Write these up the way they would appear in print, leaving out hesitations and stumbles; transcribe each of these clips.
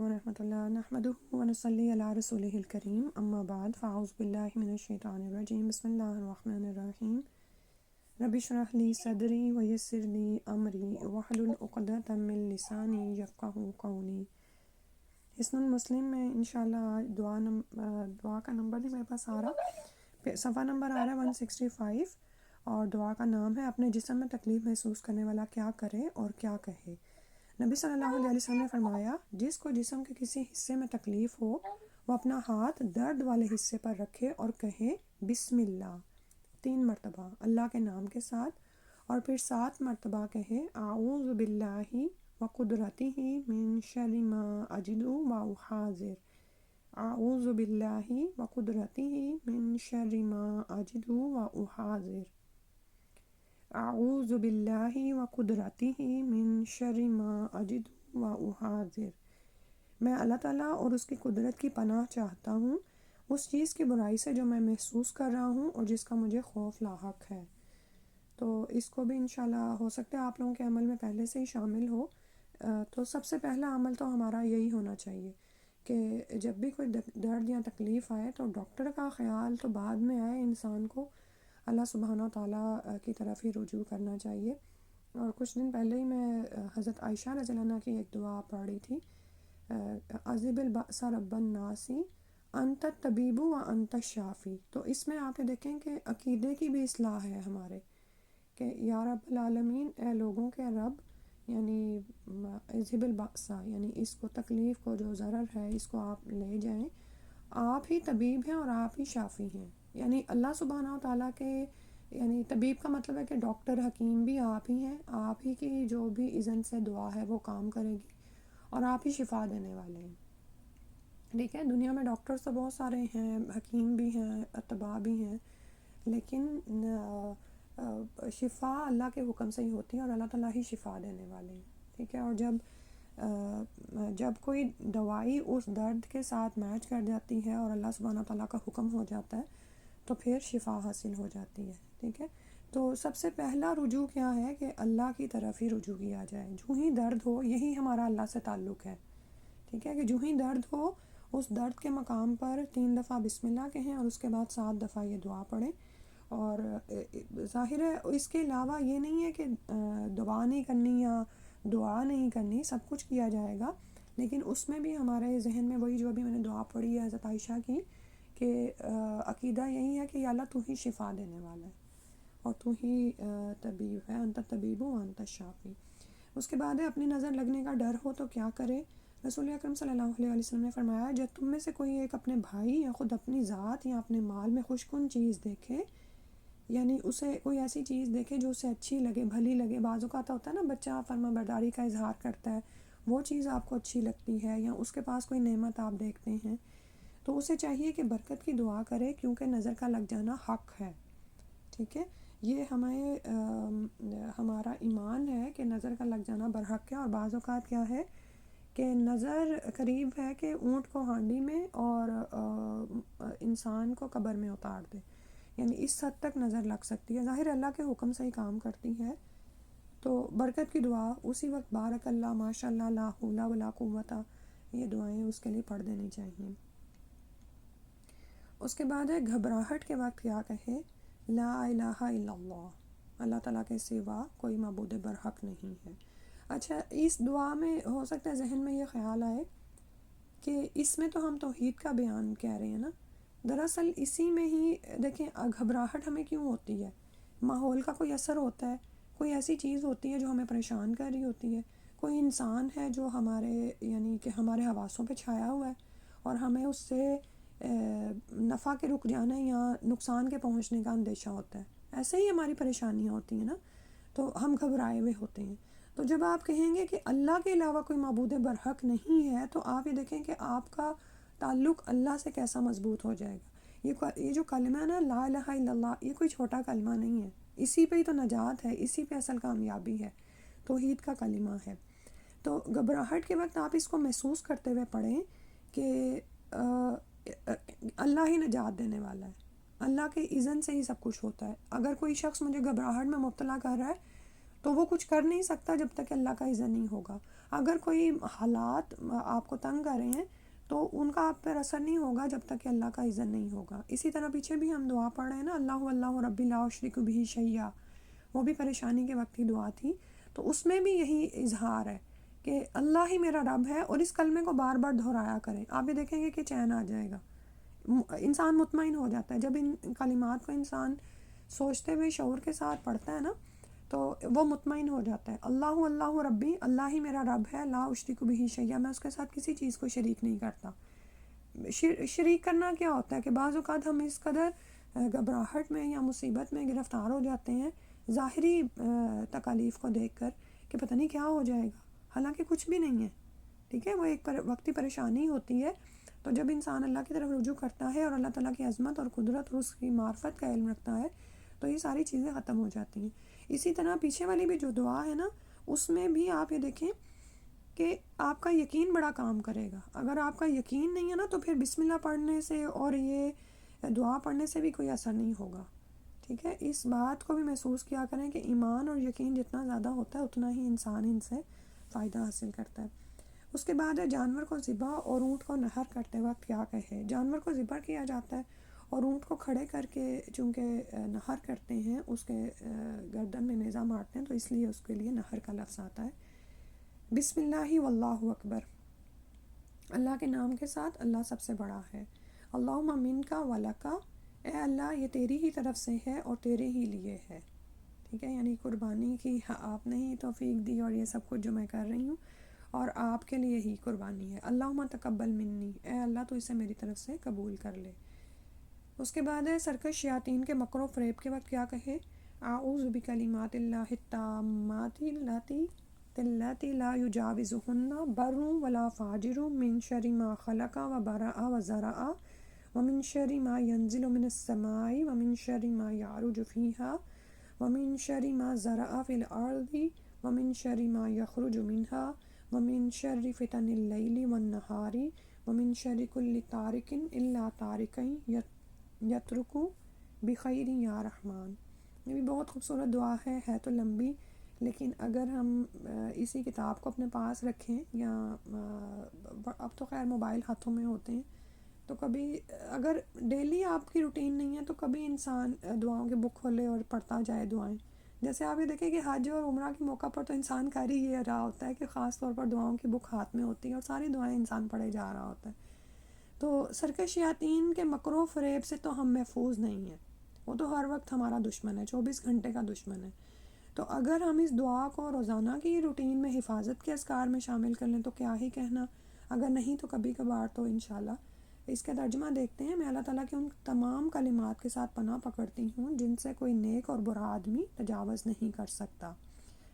علیکم ورحمۃ اللہ نحمدہ ونصلی علی رسولہ الکریم اما بعد فاعوذ باللہ من الشیطان الرجیم بسم اللہ الرحمن الرحیم رب اشرح لی صدری ویسر لی امری واحلل عقدۃ من لسانی یفقہوا قولی۔ حسن المسلم میں انشاءاللہ آج دعا کا نمبر نہیں میرے پاس آ رہا، صفحہ نمبر آ رہا ہے 165، اور دعا کا نام ہے اپنے جسم میں تکلیف محسوس کرنے والا کیا کرے اور کیا کہے۔ نبی صلی اللہ علیہ وسلم نے فرمایا، جس کو جسم کے کسی حصے میں تکلیف ہو وہ اپنا ہاتھ درد والے حصے پر رکھے اور کہے بسم اللہ 3 مرتبہ اللہ کے نام کے ساتھ، اور پھر 7 مرتبہ کہے اعوذ باللہ وقدرتہ من شر ما اجد واحاذر، اعوذ باللہ وقدرتہ من شر ما اجد واحاذر، اعوذ باللہ وقدرتہ من شر ما اجد واحاذر۔ میں اللہ تعالیٰ اور اس کی قدرت کی پناہ چاہتا ہوں اس چیز کی برائی سے جو میں محسوس کر رہا ہوں اور جس کا مجھے خوف لاحق ہے۔ تو اس کو بھی انشاءاللہ ہو سکتا ہے آپ لوگوں کے عمل میں پہلے سے ہی شامل ہو۔ تو سب سے پہلا عمل تو ہمارا یہی ہونا چاہیے کہ جب بھی کوئی درد یا تکلیف آئے تو ڈاکٹر کا خیال تو بعد میں آئے، انسان کو اللہ سبحانہ تعالیٰ کی طرف ہی رجوع کرنا چاہیے۔ اور کچھ دن پہلے ہی میں حضرت عائشہ رضی اللہ عنہ کی ایک دعا پڑھ رہی تھی، عذب البأس رب الناس انت الطبیب و انت الشافی۔ تو اس میں آپ یہ دیکھیں کہ عقیدے کی بھی اصلاح ہے ہمارے، کہ یا رب العالمین، اے لوگوں کے رب، یعنی عذب البأس، یعنی اس کو تکلیف کو جو ضرر ہے اس کو آپ لے جائیں، آپ ہی طبیب ہیں اور آپ ہی شافی ہیں۔ یعنی اللہ سبحانہ تعالیٰ کے، یعنی طبیب کا مطلب ہے کہ ڈاکٹر حکیم بھی آپ ہی ہیں، آپ ہی کی جو بھی اذن سے دعا ہے وہ کام کرے گی اور آپ ہی شفا دینے والے ہیں۔ ٹھیک ہے، دنیا میں ڈاکٹرز تو بہت سارے ہیں، حکیم بھی ہیں، اطباء بھی ہیں، لیکن شفا اللہ کے حکم سے ہی ہوتی ہے اور اللہ تعالیٰ ہی شفا دینے والے ہیں۔ ٹھیک ہے، اور جب کوئی دوائی اس درد کے ساتھ میچ کر جاتی ہے اور اللہ سبحانہ تعالیٰ کا حکم ہو جاتا ہے تو پھر شفا حاصل ہو جاتی ہے۔ ٹھیک ہے، تو سب سے پہلا رجوع کیا ہے کہ اللہ کی طرف ہی رجوع کیا جائے۔ جو ہی درد ہو، یہی ہمارا اللہ سے تعلق ہے۔ ٹھیک ہے، کہ جو ہی درد ہو اس درد کے مقام پر 3 دفعہ بسم اللہ کہیں اور اس کے بعد 7 دفعہ یہ دعا پڑھیں۔ اور ظاہر ہے اس کے علاوہ یہ نہیں ہے کہ دعا نہیں کرنی یا دعا نہیں کرنی، سب کچھ کیا جائے گا، لیکن اس میں بھی ہمارے ذہن میں وہی جو ابھی میں نے دعا پڑھی ہے حضرت عائشہ کی، کہ عقیدہ یہی ہے کہ یا اللہ تو ہی شفا دینے والا ہے اور تو ہی طبیب ہے، انت طبیب و انت شافی۔ اس کے بعد ہے اپنی نظر لگنے کا ڈر ہو تو کیا کرے۔ رسول اکرم صلی اللہ علیہ وسلم نے فرمایا، جب تم میں سے کوئی ایک اپنے بھائی یا خود اپنی ذات یا اپنے مال میں خوش کن چیز دیکھے، یعنی اسے کوئی ایسی چیز دیکھے جو اسے اچھی لگے، بھلی لگے، بعض اوقات ہوتا ہے نا بچہ فرما برداری کا اظہار کرتا ہے، وہ چیز آپ کو اچھی لگتی ہے، یا اس کے پاس کوئی نعمت آپ دیکھتے ہیں تو اسے چاہیے کہ برکت کی دعا کرے، کیونکہ نظر کا لگ جانا حق ہے۔ ٹھیک ہے، یہ ہمارا ایمان ہے کہ نظر کا لگ جانا برحق ہے۔ اور بعض اوقات کیا ہے کہ نظر قریب ہے کہ اونٹ کو ہانڈی میں اور انسان کو قبر میں اتار دے، یعنی اس حد تک نظر لگ سکتی ہے۔ ظاہر اللہ کے حکم سے ہی کام کرتی ہے، تو برکت کی دعا اسی وقت بارک اللہ، ماشاء اللہ، لا حول ولا قوت، یہ دعائیں اس کے لیے پڑھ دینی چاہیے۔ اس کے بعد ہے گھبراہٹ کے وقت کیا کہے، لا الہ الا اللہ، اللہ تعالیٰ کے سوا کوئی معبود برحق نہیں ہے۔ اچھا، اس دعا میں ہو سکتا ہے ذہن میں یہ خیال آئے کہ اس میں تو ہم توحید کا بیان کہہ رہے ہیں نا، دراصل اسی میں ہی دیکھیں گھبراہٹ ہمیں کیوں ہوتی ہے، ماحول کا کوئی اثر ہوتا ہے، کوئی ایسی چیز ہوتی ہے جو ہمیں پریشان کر رہی ہوتی ہے، کوئی انسان ہے جو ہمارے یعنی کہ ہمارے حواسوں پہ چھایا ہوا ہے اور ہمیں اس سے نفع کے رک جانے یا نقصان کے پہنچنے کا اندیشہ ہوتا ہے، ایسے ہی ہماری پریشانیاں ہوتی ہیں نا، تو ہم گھبرائے ہوئے ہوتے ہیں۔ تو جب آپ کہیں گے کہ اللہ کے علاوہ کوئی معبود برحق نہیں ہے، تو آپ یہ دیکھیں کہ آپ کا تعلق اللہ سے کیسا مضبوط ہو جائے گا۔ یہ جو کلمہ ہے نا، لا الہ الا اللہ، یہ کوئی چھوٹا کلمہ نہیں ہے، اسی پہ ہی تو نجات ہے، اسی پہ اصل کامیابی ہے، توحید کا کلمہ ہے۔ تو گھبراہٹ کے وقت آپ اس کو محسوس کرتے ہوئے پڑھیں کہ اللہ ہی نجات دینے والا ہے، اللہ کے اذن سے ہی سب کچھ ہوتا ہے۔ اگر کوئی شخص مجھے گھبراہٹ میں مبتلا کر رہا ہے تو وہ کچھ کر نہیں سکتا جب تک کہ اللہ کا اذن نہیں ہوگا. اگر کوئی حالات آپ کو تنگ کر رہے ہیں تو ان کا آپ پر اثر نہیں ہوگا جب تک کہ اللہ کا اذن نہیں ہوگا. اسی طرح پیچھے بھی ہم دعا پڑھ رہے ہیں نا، اللہ ربی لا اشرک بہ شیئا، وہ بھی پریشانی کے وقت کی دعا تھی. تو اس میں بھی یہی اظہار ہے کہ اللہ ہی میرا رب ہے، اور اس کلمے کو بار بار دہرایا کریں. آپ بھی دیکھیں گے کہ چین آ جائے گا، انسان مطمئن ہو جاتا ہے. جب ان کلمات کو انسان سوچتے ہوئے شعور کے ساتھ پڑھتا ہے نا تو وہ مطمئن ہو جاتا ہے. اللہ ربی، اللہ ہی میرا رب ہے، لا اشرک بہ شیئا، میں اس کے ساتھ کسی چیز کو شریک نہیں کرتا. شریک کرنا کیا ہوتا ہے کہ بعض اوقات ہم اس قدر گھبراہٹ میں یا مصیبت میں گرفتار ہو جاتے ہیں ظاہری تکالیف کو دیکھ کر کہ پتہ نہیں کیا ہو جائے گا، حالانکہ کچھ بھی نہیں ہے. ٹھیک ہے، وہ ایک وقتی پریشانی ہوتی ہے. تو جب انسان اللہ کی طرف رجوع کرتا ہے اور اللہ تعالیٰ کی عظمت اور قدرت اور اس کی معرفت کا علم رکھتا ہے تو یہ ساری چیزیں ختم ہو جاتی ہیں. اسی طرح پیچھے والی بھی جو دعا ہے نا، اس میں بھی آپ یہ دیکھیں کہ آپ کا یقین بڑا کام کرے گا. اگر آپ کا یقین نہیں ہے نا تو پھر بسم اللہ پڑھنے سے اور یہ دعا پڑھنے سے بھی کوئی اثر نہیں ہوگا. ٹھیک ہے، اس بات کو بھی محسوس کیا کریں کہ ایمان اور یقین جتنا زیادہ ہوتا ہے اتنا ہی انسان ان سے فائدہ حاصل کرتا ہے. اس کے بعد ہے جانور کو ذبح اور اونٹ کو نہر کرتے وقت کیا کہے. جانور کو ذبح کیا جاتا ہے اور اونٹ کو کھڑے کر کے چونکہ نہر کرتے ہیں، اس کے گردن میں نیزہ مارتے ہیں، تو اس لیے اس کے لیے نہر کا لفظ آتا ہے. بسم اللہ واللہ اکبر، اللہ کے نام کے ساتھ، اللہ سب سے بڑا ہے. اللہم منکا ولکا، اے اللہ یہ تیری ہی طرف سے ہے اور تیرے ہی لیے ہے. ٹھیک ہے، یعنی قربانی کی آپ نے ہی توفیق دی اور یہ سب کچھ جو میں کر رہی ہوں اور آپ کے لیے ہی قربانی ہے. اللہم تقبل منی، اے اللہ تو اسے میری طرف سے قبول کر لے. اس کے بعد ہے سرکش شیاطین کے مکر و فریب کے وقت کیا کہے. اعوذ بکلمات اللہ التامات اللاتی لا یجاوزہن بر ولا فاجر من شر ما خلق وبرأ وزرع ومن شر ما ينزل من السماء ومن شر ما يعرج فيها ومن شر ما زرع في الأرض ومن شر ما يخرج منها ومن شر فتن اللیل والنہار ومن شر كل طارق الا طارقا یترک بخیر یا رحمان. یہ بھی بہت خوبصورت دعا ہے تو لمبی، لیکن اگر ہم اسی کتاب کو اپنے پاس رکھیں یا اب تو خیر موبائل ہاتھوں میں ہوتے ہیں، تو کبھی اگر ڈیلی آپ کی روٹین نہیں ہے تو کبھی انسان دعاؤں کے بک کھولے اور پڑھتا جائے دعائیں. جیسے آپ یہ دیکھیں کہ حج اور عمرہ کے موقع پر تو انسان کر ہی یہ رہا ہوتا ہے کہ خاص طور پر دعاؤں کی بک ہاتھ میں ہوتی ہے اور ساری دعائیں انسان پڑھے جا رہا ہوتا ہے. تو سرکش شیاطین کے مکر و فریب سے تو ہم محفوظ نہیں ہیں، وہ تو ہر وقت ہمارا دشمن ہے، 24 گھنٹے کا دشمن ہے. تو اگر ہم اس دعا کو روزانہ کی روٹین میں حفاظت کے اذکار میں شامل کر لیں تو کیا ہی کہنا. اگر نہیں تو کبھی کبھار تو انشاءاللہ. اس کا ترجمہ دیکھتے ہیں. میں اللہ تعالیٰ کے ان تمام کلمات کے ساتھ پناہ پکڑتی ہوں جن سے کوئی نیک اور برا آدمی تجاوز نہیں کر سکتا،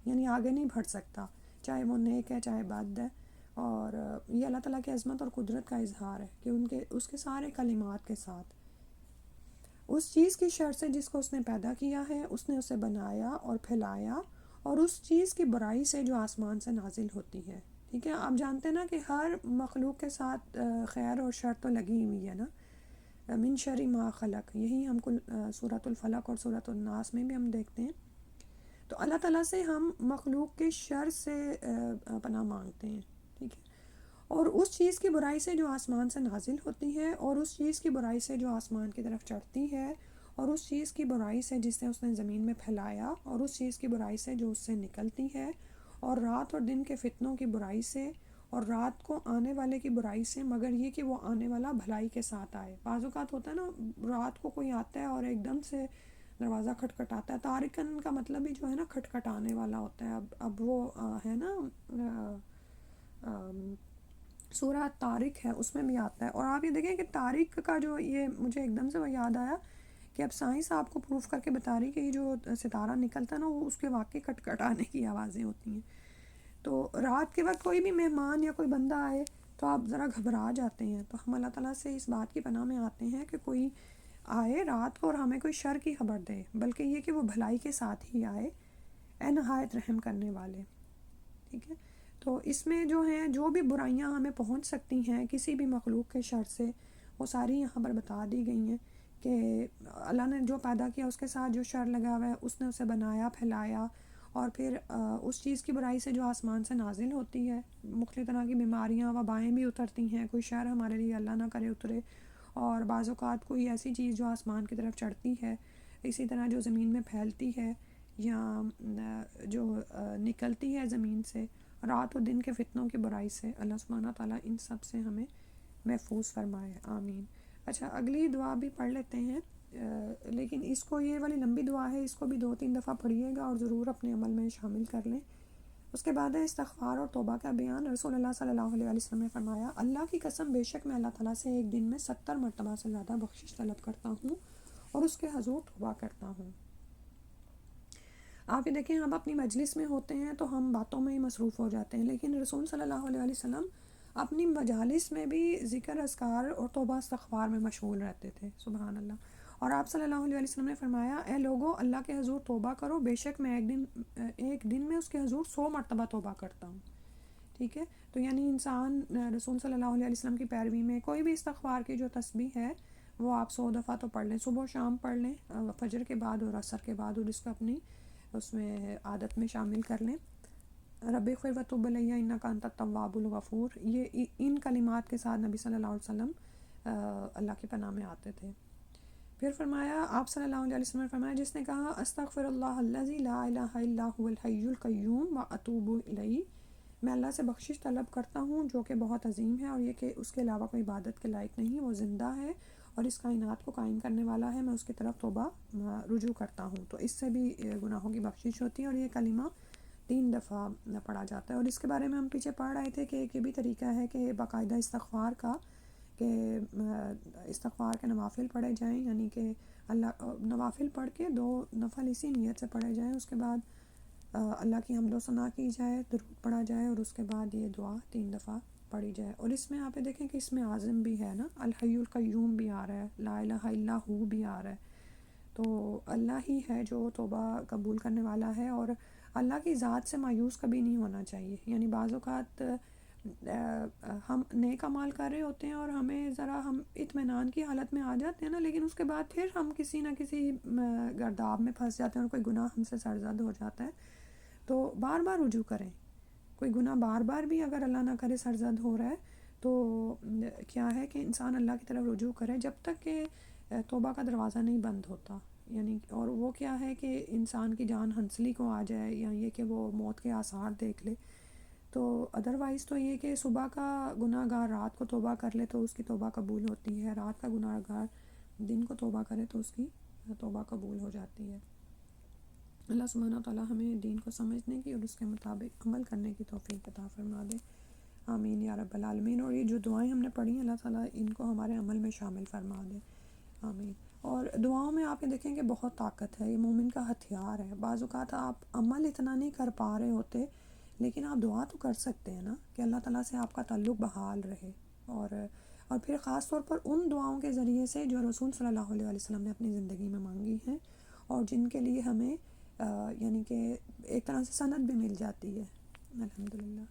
یعنی آگے نہیں بڑھ سکتا، چاہے وہ نیک ہے چاہے بد ہے. اور یہ اللہ تعالیٰ کی عظمت اور قدرت کا اظہار ہے کہ اس کے سارے کلمات کے ساتھ اس چیز کی شر سے جس کو اس نے پیدا کیا ہے، اس نے اسے بنایا اور پھیلایا، اور اس چیز کی برائی سے جو آسمان سے نازل ہوتی ہے. ٹھیک ہے، آپ جانتے ہیں نا کہ ہر مخلوق کے ساتھ خیر اور شر تو لگی ہوئی ہے نا. من شر ما خلق، یہی ہم کو سورۃ الفلق اور سورۃ الناس میں بھی ہم دیکھتے ہیں. تو اللہ تعالیٰ سے ہم مخلوق کے شر سے پناہ مانگتے ہیں. ٹھیک ہے، اور اس چیز کی برائی سے جو آسمان سے نازل ہوتی ہے، اور اس چیز کی برائی سے جو آسمان کی طرف چڑھتی ہے، اور اس چیز کی برائی سے جسے اس نے زمین میں پھیلایا، اور اس چیز کی برائی سے جو اس سے نکلتی ہے، اور رات اور دن کے فتنوں کی برائی سے، اور رات کو آنے والے کی برائی سے، مگر یہ کہ وہ آنے والا بھلائی کے ساتھ آئے. بعض اوقات ہوتا ہے نا رات کو کوئی آتا ہے اور ایک دم سے دروازہ کھٹکھٹاتا ہے. تارکن کا مطلب ہی جو ہے نا کھٹکھٹانے والا ہوتا ہے. اب وہ ہے نا سورہ طارق ہے، اس میں بھی آتا ہے. اور آپ یہ دیکھیں کہ طارق کا جو یہ مجھے ایک دم سے وہ یاد آیا کہ اب سائنس آپ کو پروف کر کے بتا رہی کہ یہ جو ستارہ نکلتا ہے نا وہ اس کے واقعی کٹکھٹانے کی آوازیں ہوتی ہیں. تو رات کے وقت کوئی بھی مہمان یا کوئی بندہ آئے تو آپ ذرا گھبرا جاتے ہیں. تو ہم اللہ تعالیٰ سے اس بات کی پناہ میں آتے ہیں کہ کوئی آئے رات کو اور ہمیں کوئی شر کی خبر دے، بلکہ یہ کہ وہ بھلائی کے ساتھ ہی آئے، اے نہایت رحم کرنے والے. ٹھیک ہے، تو اس میں جو ہیں جو بھی برائیاں ہمیں پہنچ سکتی ہیں کسی بھی مخلوق کے شر سے، وہ ساری یہاں پر بتا دی گئی ہیں کہ اللہ نے جو پیدا کیا اس کے ساتھ جو شر لگا ہوا ہے، اس نے اسے بنایا، پھیلایا، اور پھر اس چیز کی برائی سے جو آسمان سے نازل ہوتی ہے، مختلف طرح کی بیماریاں وبائیں بھی اترتی ہیں، کوئی شر ہمارے لیے اللہ نہ کرے اترے، اور بعض اوقات کوئی ایسی چیز جو آسمان کی طرف چڑھتی ہے، اسی طرح جو زمین میں پھیلتی ہے یا جو نکلتی ہے زمین سے، رات و دن کے فتنوں کی برائی سے، اللہ سبحانہ تعالیٰ ان سب سے ہمیں محفوظ فرمائے، آمین۔ اچھا، اگلی دعا بھی پڑھ لیتے ہیں، لیکن اس کو، یہ والی لمبی دعا ہے، اس کو بھی 2-3 دفعہ پڑھیے گا اور ضرور اپنے عمل میں شامل کر لیں۔ اس کے بعد ہے استغفار اور توبہ کا بیان۔ رسول اللہ صلی اللہ علیہ وسلم نے فرمایا، اللہ کی قسم بے شک میں اللہ تعالیٰ سے ایک دن میں 70 مرتبہ سے زیادہ بخشش طلب کرتا ہوں اور اس کے حضور توبہ کرتا ہوں۔ آپ یہ دیکھیں، ہم اپنی مجلس میں ہوتے ہیں تو ہم باتوں میں ہی مصروف ہو جاتے ہیں، لیکن رسول صلی اللہ علیہ وسلم اپنی مجالس میں بھی ذکر اذکار اور توبہ استغفار میں مشغول رہتے تھے، سبحان اللہ۔ اور آپ صلی اللہ علیہ وسلم نے فرمایا، اے لوگو، اللہ کے حضور توبہ کرو، بے شک میں ایک دن میں اس کے حضور 100 مرتبہ توبہ کرتا ہوں۔ ٹھیک ہے، تو یعنی انسان رسول صلی اللہ علیہ وسلم کی پیروی میں کوئی بھی استغفار کی جو تسبیح ہے وہ آپ 100 دفعہ تو پڑھ لیں، صبح و شام پڑھ لیں، فجر کے بعد اور عصر کے بعد، اور اس کو اپنی اس میں عادت میں شامل کر لیں۔ رب اغفر وتوب الی انک انت التواب الغفور، یہ ان کلمات کے ساتھ نبی صلی اللہ علیہ وسلم اللہ کی پناہ میں آتے تھے۔ پھر فرمایا، آپ صلی اللہ علیہ وسلم نے فرمایا، جس نے کہا استغفر اللہ الذی لا الہ الا هو الحی القیوم واتوب الیہ، میں اللہ سے بخشش طلب کرتا ہوں جو کہ بہت عظیم ہے اور یہ کہ اس کے علاوہ کوئی عبادت کے لائق نہیں، وہ زندہ ہے اور اس کائنات کو قائم کرنے والا ہے، میں اس کی طرف توبہ رجوع کرتا ہوں۔ تو اس سے بھی گناہوں کی بخشش ہوتی ہے، اور یہ کلمہ 3 دفعہ پڑھا جاتا ہے۔ اور اس کے بارے میں ہم پیچھے پڑھ رہے تھے کہ ایک یہ بھی طریقہ ہے کہ باقاعدہ استغفار کا، کہ استغفار کے نوافل پڑھے جائیں، یعنی کہ اللہ نوافل پڑھ کے 2 نفل اسی نیت سے پڑھے جائیں، اس کے بعد اللہ کی حمد و ثنا کی جائے، درود پڑھا جائے، اور اس کے بعد یہ دعا 3 دفعہ پڑھی جائے۔ اور اس میں آپ دیکھیں کہ اس میں عازم بھی ہے نا، الحی القیوم بھی آ رہا ہے، لا الہ الا ہو بھی آ رہا ہے، تو اللہ ہی ہے جو توبہ قبول کرنے والا ہے، اور اللہ کی ذات سے مایوس کبھی نہیں ہونا چاہیے۔ یعنی بعض اوقات ہم نیک اعمال کر رہے ہوتے ہیں اور ہمیں ذرا ہم اطمینان کی حالت میں آ جاتے ہیں نا، لیکن اس کے بعد پھر ہم کسی نہ کسی گرداب میں پھنس جاتے ہیں اور کوئی گناہ ہم سے سرزد ہو جاتا ہے، تو بار بار رجوع کریں۔ کوئی گناہ بار بار بھی اگر اللہ نہ کرے سرزد ہو رہا ہے تو کیا ہے کہ انسان اللہ کی طرف رجوع کرے جب تک کہ توبہ کا دروازہ نہیں بند ہوتا، یعنی اور وہ کیا ہے کہ انسان کی جان ہنسلی کو آ جائے، یا یہ کہ وہ موت کے آثار دیکھ لے، تو ادروائز تو یہ کہ صبح کا گناہ گار رات کو توبہ کر لے تو اس کی توبہ قبول ہوتی ہے، رات کا گناہ گار دن کو توبہ کرے تو اس کی توبہ قبول ہو جاتی ہے۔ اللہ سبحانہ تعالیٰ ہمیں دین کو سمجھنے کی اور اس کے مطابق عمل کرنے کی توفیق عطا فرما دے، آمین یا رب العالمین۔ اور یہ جو دعائیں ہم نے پڑھی اللہ تعالیٰ ان کو ہمارے عمل میں شامل فرما دے، آمین۔ اور دعاؤں میں آپ یہ دیکھیں کہ بہت طاقت ہے، یہ مومن کا ہتھیار ہے۔ بعض اوقات آپ عمل اتنا نہیں کر پا رہے ہوتے، لیکن آپ دعا تو کر سکتے ہیں نا کہ اللہ تعالیٰ سے آپ کا تعلق بحال رہے، اور پھر خاص طور پر ان دعاؤں کے ذریعے سے جو رسول صلی اللہ علیہ وسلم نے اپنی زندگی میں مانگی ہیں، اور جن کے لیے ہمیں یعنی کہ ایک طرح سے سند بھی مل جاتی ہے، الحمدللہ۔